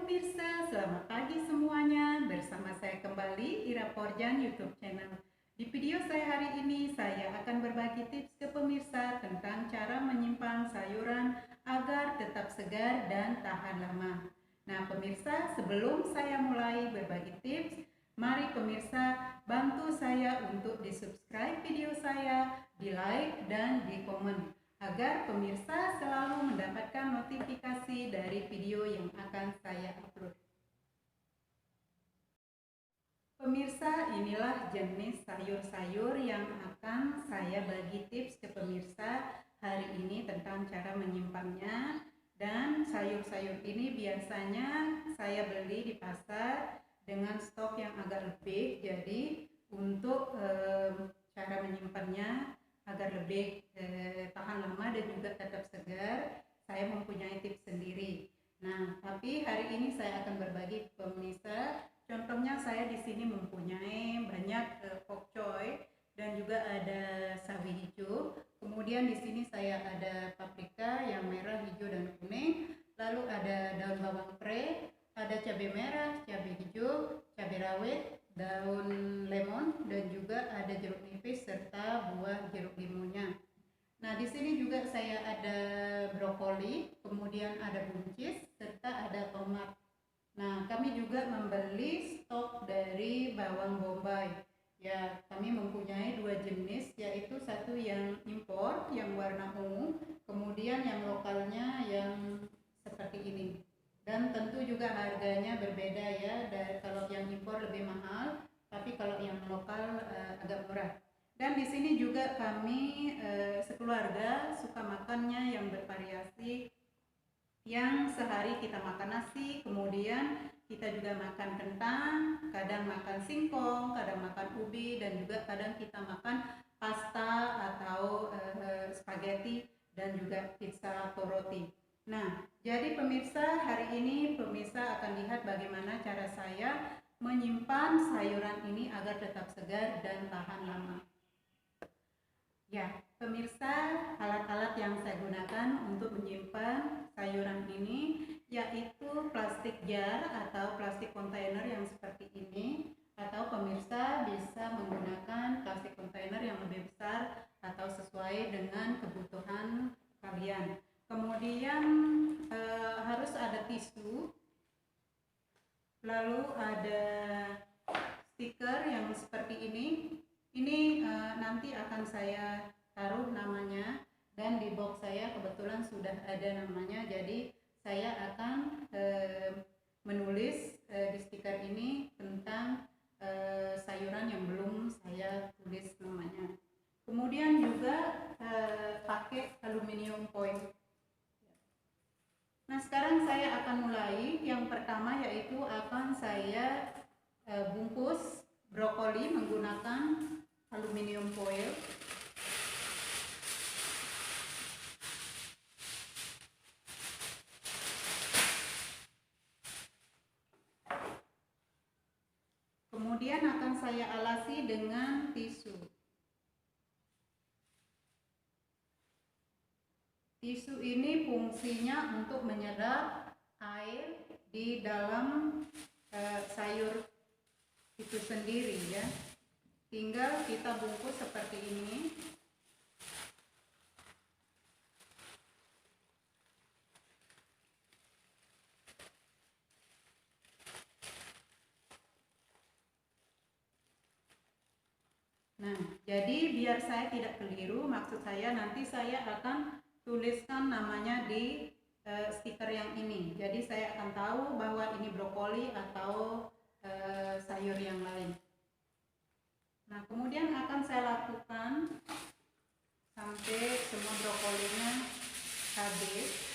pemirsa, selamat pagi semuanya. Bersama saya kembali Ira Porjan YouTube channel. Di video saya hari ini saya akan berbagi tips ke pemirsa tentang cara menyimpan sayuran agar tetap segar dan tahan lama. Nah pemirsa, sebelum saya mulai berbagi tips, mari pemirsa bantu saya untuk di-subscribe video saya, di-like dan di-komen, agar pemirsa selalu mendapatkan notifikasi dari video yang akan saya upload. Pemirsa, inilah jenis sayur-sayur yang akan saya bagi tips ke pemirsa hari ini tentang cara menyimpannya. Dan sayur-sayur ini biasanya saya beli di pasar dengan stok yang agak lebih. Jadi untuk cara menyimpannya agar lebih tahan lama dan juga tetap segar, saya mempunyai tips sendiri. Nah, tapi hari ini saya akan berbagi ke pemirsa. Contohnya saya di sini mempunyai banyak pok choy dan juga ada sawi hijau. Kemudian di sini saya ada paprika yang merah, hijau dan kuning. Lalu ada daun bawang pre, ada cabai merah, cabai hijau, cabai rawit, daun lemon, dan juga ada jeruk nipis serta buah jeruk limunya. Nah, di sini juga saya ada brokoli, kemudian ada buncis, serta ada tomat. Nah, kami juga membeli stok dari bawang bombay. Ya, kami mempunyai dua jenis, yaitu satu yang impor, yang warna ungu, kemudian yang lokalnya yang seperti ini. Dan tentu juga harganya berbeda ya, dari kalau yang impor lebih mahal, tapi kalau yang lokal agak murah. Dan di sini juga kami sekeluarga suka makannya yang bervariasi, yang sehari kita makan nasi, kemudian kita juga makan kentang, kadang makan singkong, kadang makan ubi, dan juga kadang kita makan pasta atau spaghetti dan juga pizza atau roti. Nah, jadi pemirsa, hari ini pemirsa akan lihat bagaimana cara saya menyimpan sayuran ini agar tetap segar dan tahan lama. Ya, pemirsa, alat-alat yang saya gunakan untuk menyimpan sayuran ini yaitu plastik jar atau plastik kontainer yang seperti ini, atau pemirsa bisa menggunakan plastik kontainer yang lebih besar atau sesuai dengan kebutuhan kalian. Kemudian harus ada tisu, lalu ada stiker yang seperti ini. Ini nanti akan saya taruh namanya, dan di box saya kebetulan sudah ada namanya, jadi saya akan menulis di stiker ini tentang sayuran yang belum saya tulis namanya. Kemudian juga pakai aluminium foil. Nah, sekarang saya akan mulai. Yang pertama yaitu akan saya bungkus brokoli menggunakan aluminium foil. Kemudian akan saya alasi dengan tisu. Tisu ini fungsinya untuk menyerap air di dalam sayur itu sendiri ya. Tinggal kita bungkus seperti ini. Nah, jadi biar saya tidak keliru, maksud saya nanti saya akan tuliskan namanya di stiker yang ini. Jadi saya akan tahu bahwa ini brokoli atau sayur yang lain. Nah, kemudian akan saya lakukan sampai semua brokolinya habis.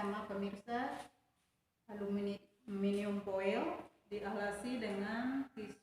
sama pemirsa, aluminium foil dialasi dengan tisu.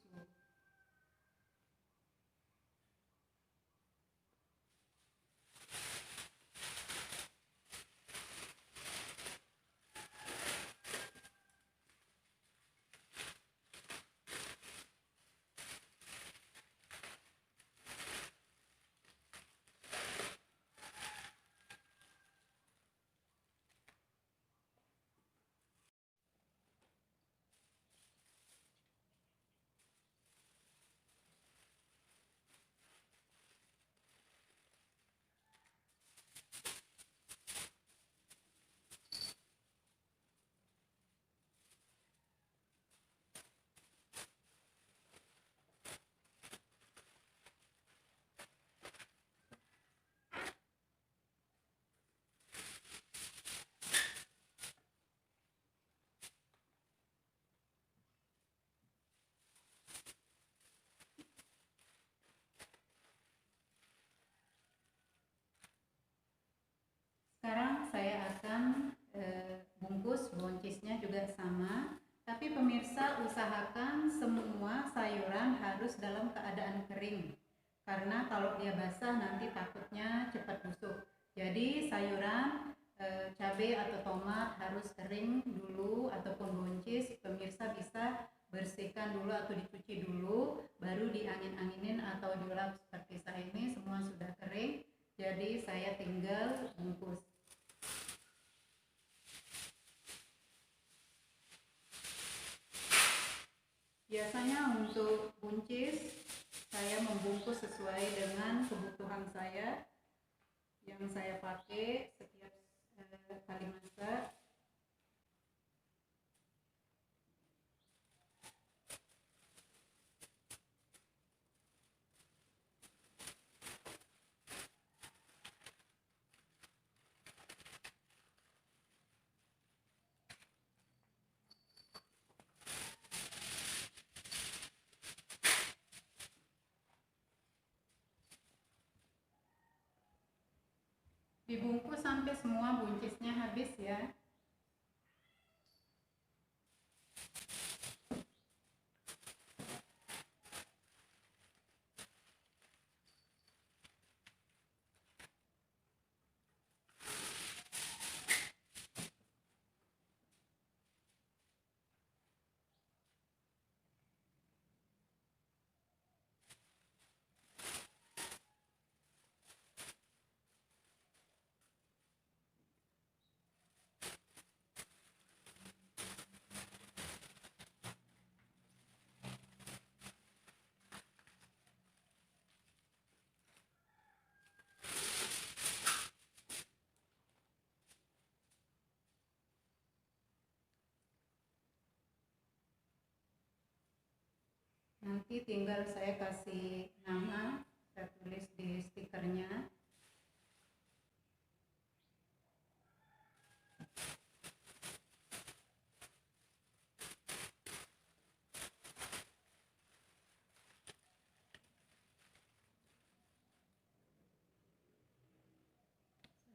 Sekarang saya akan bungkus buncisnya juga sama, tapi pemirsa usahakan semua sayuran harus dalam keadaan kering, karena kalau dia basah nanti takutnya cepat busuk. Jadi sayuran cabai atau tomat harus kering dulu, ataupun buncis pemirsa bisa bersihkan dulu atau dicuci dulu, baru diangin-anginin atau diulap seperti saya ini. Semua sudah kering, jadi saya tinggal bungkus. Biasanya untuk buncis saya membungkus sesuai dengan kebutuhan saya yang saya pakai setiap kali masak. Dibungkus sampai semua buncisnya habis ya. Nanti tinggal saya kasih nama, saya tulis di stikernya.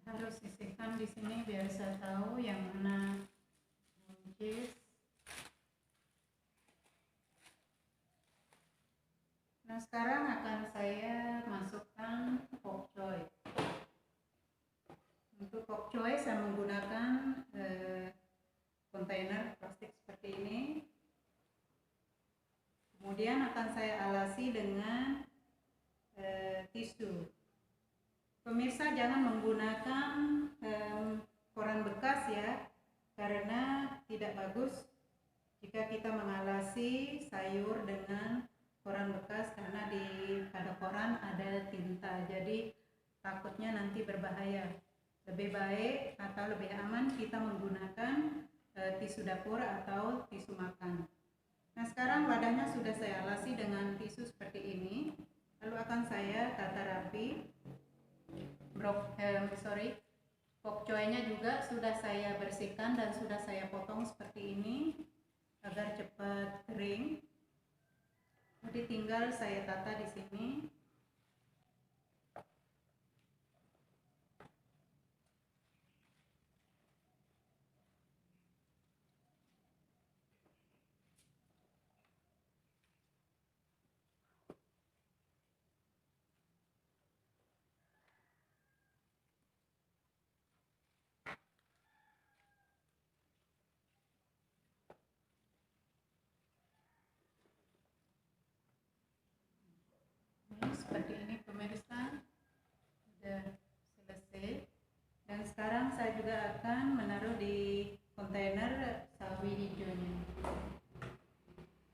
Harus sisihkan di sini biar saya tahu yang mana buncis. Nah, sekarang akan saya masukkan pak choy. Untuk pak choy saya menggunakan kontainer plastik seperti ini. Kemudian akan saya alasi dengan tisu. Pemirsa jangan menggunakan koran bekas ya, karena tidak bagus jika kita mengalasi sayur dengan koran bekas, karena pada koran ada tinta, jadi takutnya nanti berbahaya. Lebih baik atau lebih aman kita menggunakan tisu dapur atau tisu makan. Nah, sekarang wadahnya sudah saya alasi dengan tisu seperti ini, lalu akan saya tata rapi. Pak choy-nya juga sudah saya bersihkan dan sudah saya potong seperti ini agar cepat kering. Jadi tinggal saya tata di sini. akan menaruh di kontainer sawi hijaunya.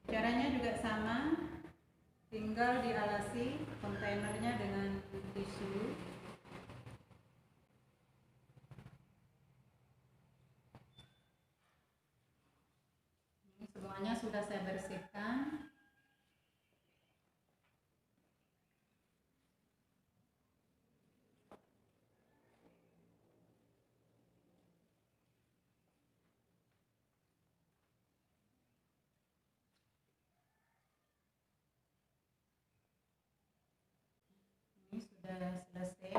Caranya juga sama, tinggal dialasi kontainernya dengan tisu. Ini semuanya sudah saya bersihkan. Ini sudah selesai.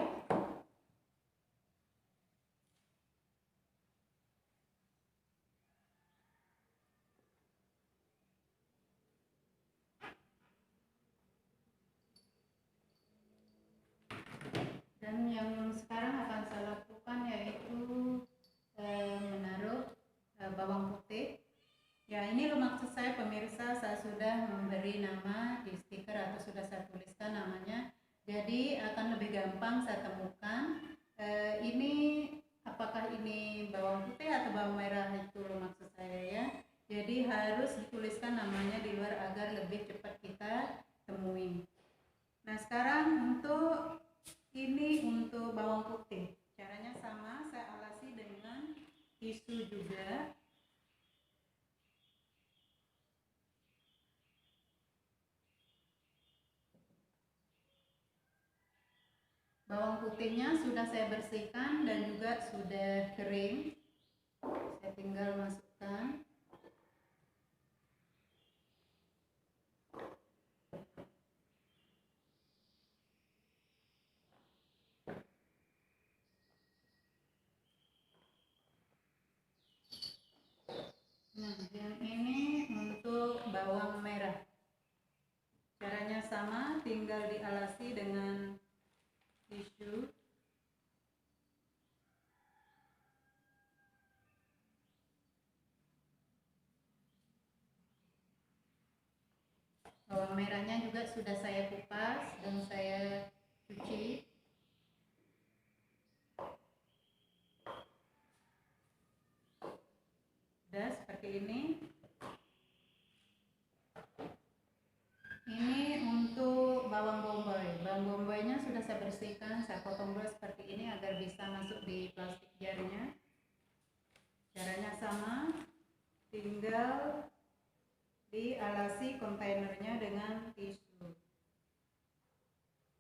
Dan yang sekarang akan saya lakukan yaitu menaruh bawang putih. Ya, ini loh maksud saya pemirsa, saya sudah memberi nama di stiker atau sudah saya tuliskan namanya. Jadi akan lebih gampang saya temukan ini apakah ini bawang putih atau bawang merah, itu loh maksud saya ya. Jadi harus dituliskan namanya di luar agar lebih cepat kita temui. Nah, sekarang ini untuk bawang putih. Caranya sama, saya alasi dengan tisu juga. Bawang putihnya sudah saya bersihkan dan juga sudah kering. Saya tinggal masukkan. Nah, yang ini untuk bawang merah. Caranya sama, tinggal dialasi dengan tisu. Bawang merahnya juga sudah saya kupas dan saya cuci. Sudah seperti ini. Ini untuk bawang bombay. Bawang bombaynya sudah saya bersihkan, saya potong dua seperti ini agar bisa masuk di plastik jarnya. Caranya sama, tinggal dialasi kontainernya dengan tisu.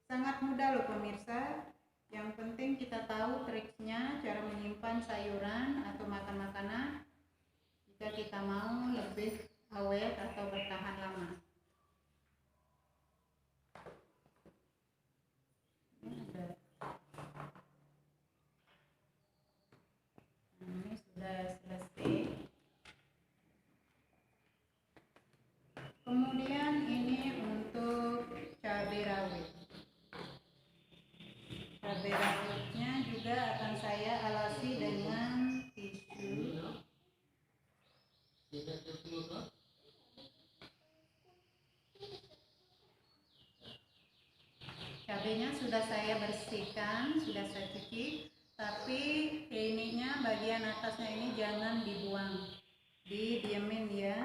Sangat mudah loh pemirsa. Yang penting kita tahu triknya, cara menyimpan sayuran atau makanan jika kita mau lebih awet atau bertahan lama. Ini sudah selesai. Kemudian ini untuk cabai rawit. Cabai rawitnya juga akan saya alasi dengan tisu. Cabenya sudah saya bersihkan, sudah saya cuci, tapi ininya bagian atasnya ini jangan dibuang, didiemin ya.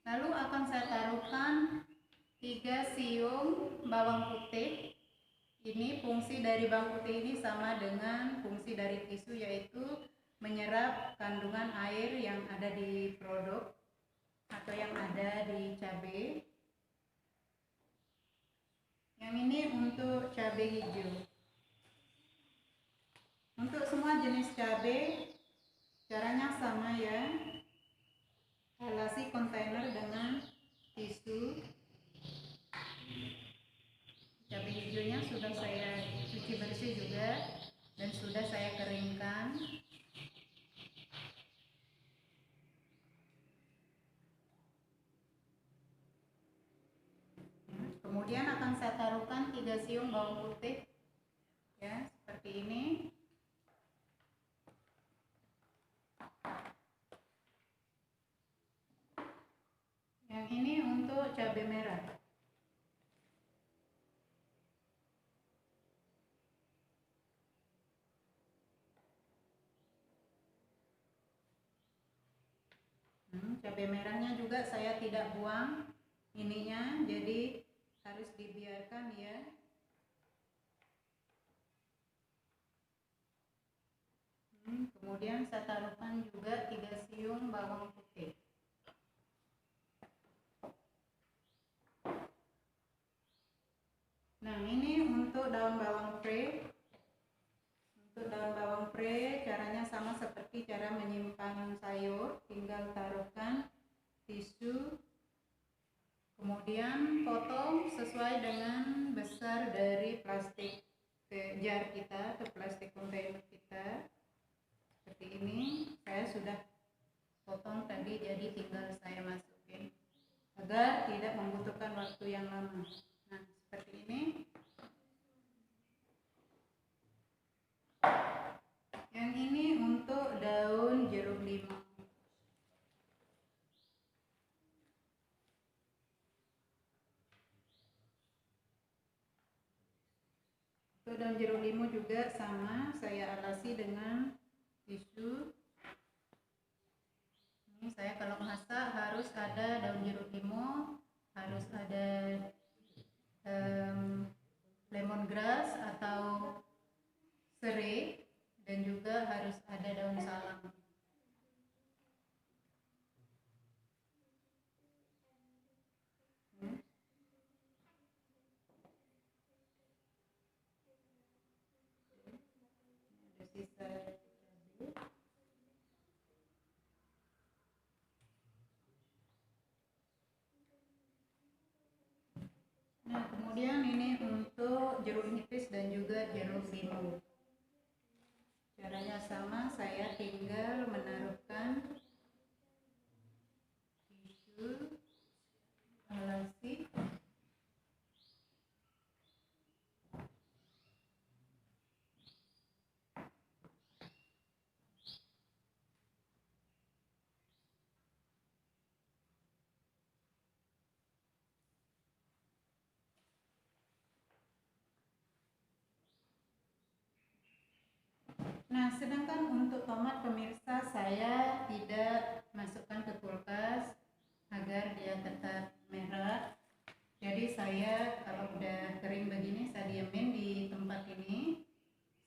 Lalu akan saya taruhkan 3 siung bawang putih. Ini fungsi dari bawang putih ini sama dengan fungsi dari tisu, yaitu menyerap kandungan air yang ada di produk atau yang ada di cabai. Yang ini untuk cabai hijau. Untuk semua jenis cabai caranya sama ya. Alasi kontainer dengan tisu. Cabai hijaunya sudah saya cuci bersih juga dan sudah saya keringkan. Kemudian akan saya taruhkan 3 siung bawang putih ya, seperti ini. Yang ini untuk cabai merah. cabai merahnya juga saya tidak buang ininya, jadi harus dibiarkan ya. Kemudian saya taruhkan juga 3 siung bawang putih. Nah, ini untuk daun bawang pre. Untuk daun bawang pre caranya sama seperti cara menyimpan sayur, tinggal taruhkan tisu, kemudian potong sesuai dengan besar dari plastik jar kita atau plastik kontainer kita. Seperti ini, saya sudah potong tadi, jadi tinggal saya masukin agar tidak membutuhkan waktu yang lama. Nah, seperti ini. Yang ini untuk daun jeruk limau. Untuk daun jeruk limau juga sama, saya alasi dengan tisu. Ini saya kalau masak harus ada daun jeruk limau, harus ada lemongrass atau serai, dan juga harus ada daun salam. Ada sisa. Nah, kemudian ini untuk jeruk nipis dan juga jeruk limau. Caranya sama, saya tinggal menaruhkan tisu, alasi, Nah, sedangkan untuk tomat pemirsa saya tidak masukkan ke kulkas agar dia tetap merah. Jadi saya kalau udah kering begini saya diamin di tempat ini.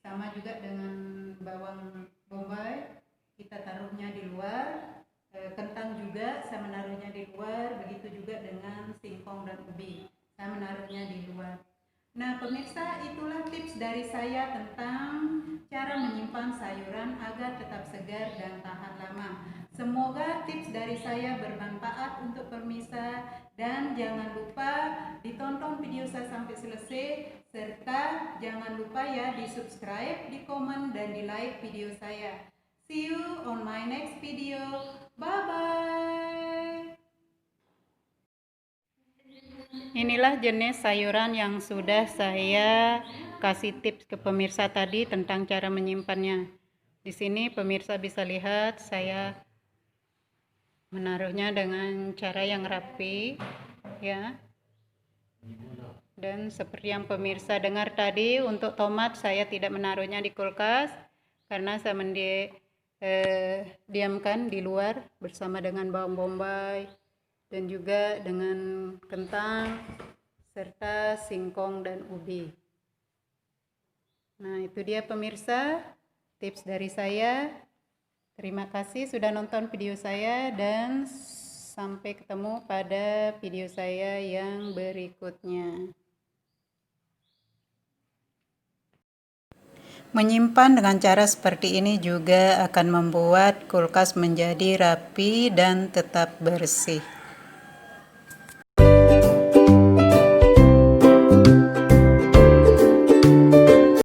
Sama juga dengan bawang bombay, kita taruhnya di luar. Kentang juga saya menaruhnya di luar, begitu juga dengan singkong dan ubi. Saya menaruhnya di luar. Nah, pemirsa, itulah tips dari saya tentang cara menyimpan sayuran agar tetap segar dan tahan lama. Semoga tips dari saya bermanfaat untuk pemirsa, dan jangan lupa ditonton video saya sampai selesai, serta jangan lupa ya di subscribe, di komen, dan di like video saya. See you on my next video. Bye bye. Inilah jenis sayuran yang sudah saya kasih tips ke pemirsa tadi tentang cara menyimpannya. Di sini pemirsa bisa lihat saya menaruhnya dengan cara yang rapi, ya. Dan seperti yang pemirsa dengar tadi, untuk tomat saya tidak menaruhnya di kulkas karena saya diamkan di luar bersama dengan bawang bombay dan juga dengan kentang serta singkong dan ubi. Nah, itu dia pemirsa tips dari saya. Terima kasih sudah nonton video saya, dan sampai ketemu pada video saya yang berikutnya. Menyimpan dengan cara seperti ini juga akan membuat kulkas menjadi rapi dan tetap bersih.